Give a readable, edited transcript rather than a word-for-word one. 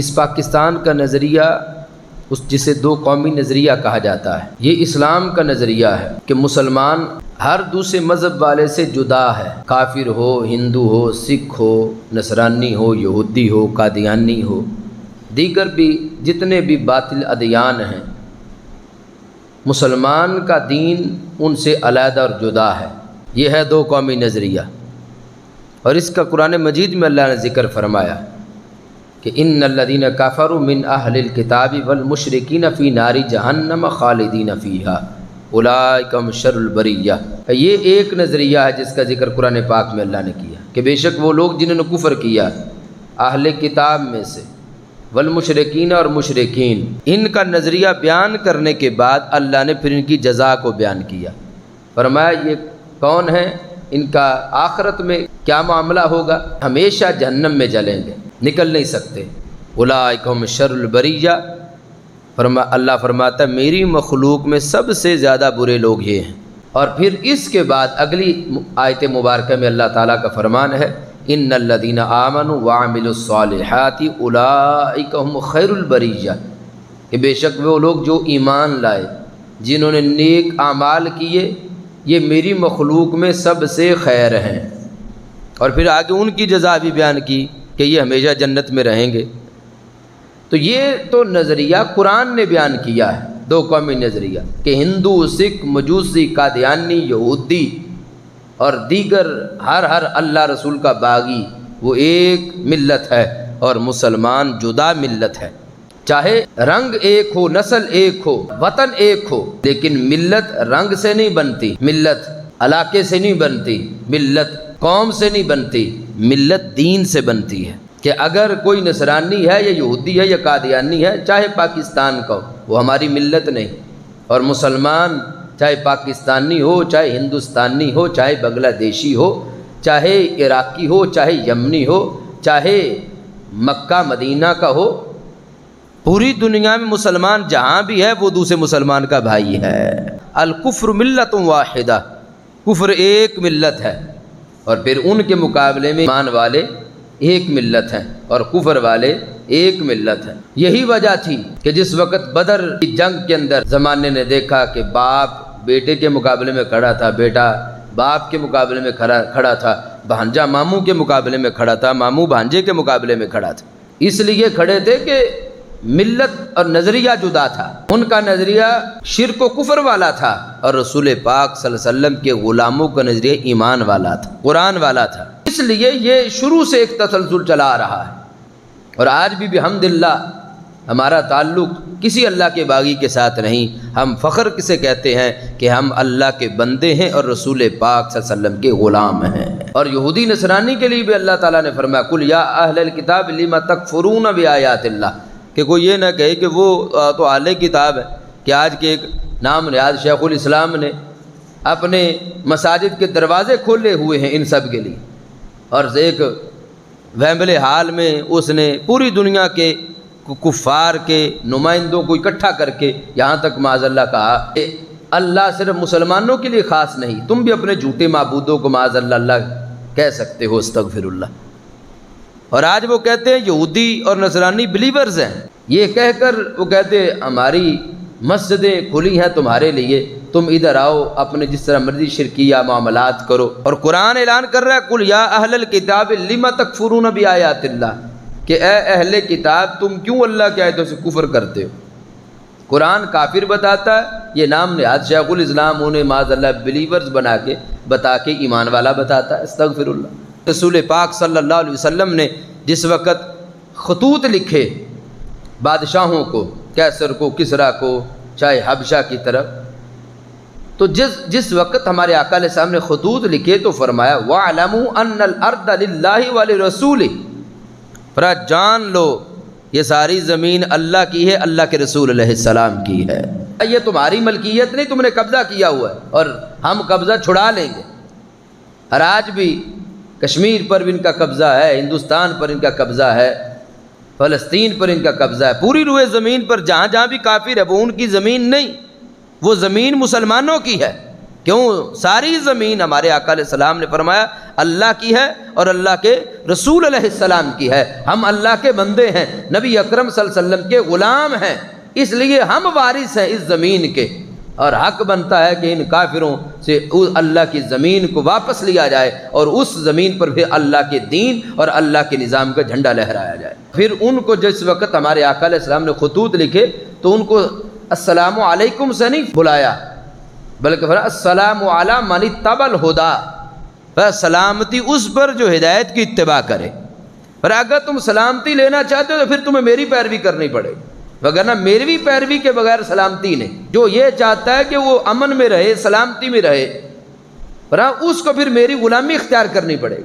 اس پاکستان کا نظریہ جسے دو قومی نظریہ کہا جاتا ہے، یہ اسلام کا نظریہ ہے کہ مسلمان ہر دوسرے مذہب والے سے جدا ہے، کافر ہو، ہندو ہو، سکھ ہو، نصرانی ہو، یہودی ہو، قادیانی ہو، دیگر بھی جتنے بھی باطل ادیان ہیں، مسلمان کا دین ان سے علیحدہ اور جدا ہے۔ یہ ہے دو قومی نظریہ، اور اس کا قرآن مجید میں اللہ نے ذکر فرمایا کہ ان الذین کفروا من اہل الکتاب والمشرکین فی نار جہنم خالدین فیہا اولئک هم شر البریہ۔ یہ ایک نظریہ ہے جس کا ذکر قرآن پاک میں اللہ نے کیا کہ بے شک وہ لوگ جنہوں نے کفر کیا اہل کتاب میں سے، والمشرکین اور مشرکین، ان کا نظریہ بیان کرنے کے بعد اللہ نے پھر ان کی جزا کو بیان کیا، فرمایا یہ کون ہے، ان کا آخرت میں کیا معاملہ ہوگا، ہمیشہ جہنم میں جلیں گے، نکل نہیں سکتے۔ اولئک هم شر البریہ، اللہ فرماتا ہے میری مخلوق میں سب سے زیادہ برے لوگ یہ ہیں۔ اور پھر اس کے بعد اگلی آیت مبارکہ میں اللہ تعالیٰ کا فرمان ہے ان الذین آمنوا وعملوا الصالحات اولئک هم خیر البریہ، کہ بے شک وہ لوگ جو ایمان لائے، جنہوں نے نیک اعمال کیے، یہ میری مخلوق میں سب سے خیر ہیں۔ اور پھر آگے ان کی جزا بھی بیان کی کہ یہ ہمیشہ جنت میں رہیں گے۔ تو یہ تو نظریہ قرآن نے بیان کیا ہے، دو قومی نظریہ، کہ ہندو، سکھ، مجوسی، قادیانی، یہودی اور دیگر ہر اللہ رسول کا باغی وہ ایک ملت ہے، اور مسلمان جدا ملت ہے۔ چاہے رنگ ایک ہو، نسل ایک ہو، وطن ایک ہو، لیکن ملت رنگ سے نہیں بنتی، ملت علاقے سے نہیں بنتی، ملت قوم سے نہیں بنتی، ملت دین سے بنتی ہے۔ کہ اگر کوئی نصرانی ہے یا یہودی ہے یا قادیانی ہے، چاہے پاکستان کا ہو، وہ ہماری ملت نہیں، اور مسلمان چاہے پاکستانی ہو، چاہے ہندوستانی ہو، چاہے بنگلہ دیشی ہو، چاہے عراقی ہو، چاہے یمنی ہو، چاہے مکہ مدینہ کا ہو، پوری دنیا میں مسلمان جہاں بھی ہے وہ دوسرے مسلمان کا بھائی ہے۔ الکفر ملت واحدہ، کفر ایک ملت ہے، اور پھر ان کے مقابلے میں ایمان والے ایک ملت ہیں اور کفر والے ایک ملت ہیں۔ یہی وجہ تھی کہ جس وقت بدر کی جنگ کے اندر زمانے نے دیکھا کہ باپ بیٹے کے مقابلے میں کھڑا تھا، بیٹا باپ کے مقابلے میں کھڑا تھا، بھانجا ماموں کے مقابلے میں کھڑا تھا، ماموں بھانجے کے مقابلے میں کھڑا تھا، اس لیے کھڑے تھے کہ ملت اور نظریہ جدا تھا۔ ان کا نظریہ شرک و کفر والا تھا، اور رسول پاک صلی اللہ علیہ وسلم کے غلاموں کا نظریہ ایمان والا تھا، قرآن والا تھا۔ اس لیے یہ شروع سے ایک تسلسل چلا آ رہا ہے، اور آج بھی بحمداللہ ہمارا تعلق کسی اللہ کے باغی کے ساتھ نہیں، ہم فخر سے کہتے ہیں کہ ہم اللہ کے بندے ہیں اور رسول پاک صلی اللہ علیہ وسلم کے غلام ہیں۔ اور یہودی نصرانی کے لیے بھی اللہ تعالیٰ نے فرمایا قل یا اہل الکتاب لم تکفرون بآیات اللہ، کہ کوئی یہ نہ کہے کہ وہ تو اہل کتاب ہے، کہ آج کے ایک نام نیاز شیخ الاسلام نے اپنے مساجد کے دروازے کھولے ہوئے ہیں ان سب کے لیے، اور ایک ویمبلے حال میں اس نے پوری دنیا کے کفار کے نمائندوں کو اکٹھا کر کے یہاں تک معاذ اللہ کہا کہ اللہ صرف مسلمانوں کے لیے خاص نہیں، تم بھی اپنے جھوٹے معبودوں کو معاذ اللہ کہہ سکتے ہو، استغفر اللہ۔ اور آج وہ کہتے ہیں یہودی اور نصرانی بلیورز ہیں، یہ کہہ کر وہ کہتے ہیں ہماری مسجدیں کھلی ہیں تمہارے لیے، تم ادھر آؤ، اپنے جس طرح مرضی شرکیہ معاملات کرو۔ اور قرآن اعلان کر رہا ہے قل یا اہل الکتاب لم تکفرون بآیات اللہ، کہ اے اہل کتاب تم کیوں اللہ کی آیتوں سے کفر کرتے ہو۔ قرآن کافر بتاتا ہے، یہ نام نہاد شیخ الاسلام انہیں معاذ اللہ بلیورز بتا کے ایمان والا بتاتا ہے، استغفر اللہ۔ رسول پاک صلی اللہ علیہ وسلم نے جس وقت خطوط لکھے بادشاہوں کو، کیسر کو، کسریٰ کو، چاہے حبشہ کی طرف، تو جس وقت ہمارے آقا علیہ السلام نے خطوط لکھے تو فرمایا وَاعْلَمُوا أَنَّ الْأَرْضَ لِلَّهِ وَلِرَسُولِهِ، پر جان لو یہ ساری زمین اللہ کی ہے، اللہ کے رسول علیہ السلام کی ہے، یہ تمہاری ملکیت نہیں، تم نے قبضہ کیا ہوا ہے اور ہم قبضہ چھڑا لیں گے۔ اور آج بھی کشمیر پر بھی ان کا قبضہ ہے، ہندوستان پر ان کا قبضہ ہے، فلسطین پر ان کا قبضہ ہے، پوری روئے زمین پر جہاں جہاں بھی کافر ہے وہ ان کی زمین نہیں، وہ زمین مسلمانوں کی ہے۔ کیوں؟ ساری زمین ہمارے آقا علیہ السلام نے فرمایا اللہ کی ہے اور اللہ کے رسول علیہ السلام کی ہے، ہم اللہ کے بندے ہیں، نبی اکرم صلی اللہ علیہ وسلم کے غلام ہیں، اس لیے ہم وارث ہیں اس زمین کے، اور حق بنتا ہے کہ ان کافروں سے اللہ کی زمین کو واپس لیا جائے اور اس زمین پر پھر اللہ کے دین اور اللہ کے نظام کا جھنڈا لہرایا جائے۔ پھر ان کو جس وقت ہمارے آقا علیہ السلام نے خطوط لکھے تو ان کو السلام علیکم سے نہیں بلایا، بلکہ فرمایا السلام علی من اتبع الہدی، سلامتی اس پر جو ہدایت کی اتباع کرے۔ پر اگر تم سلامتی لینا چاہتے ہو تو پھر تمہیں میری پیروی کرنی پڑے گی، وگرنہ میری پیروی کے بغیر سلامتی نہیں۔ جو یہ چاہتا ہے کہ وہ امن میں رہے، سلامتی میں رہے، پر اس کو پھر میری غلامی اختیار کرنی پڑے گی۔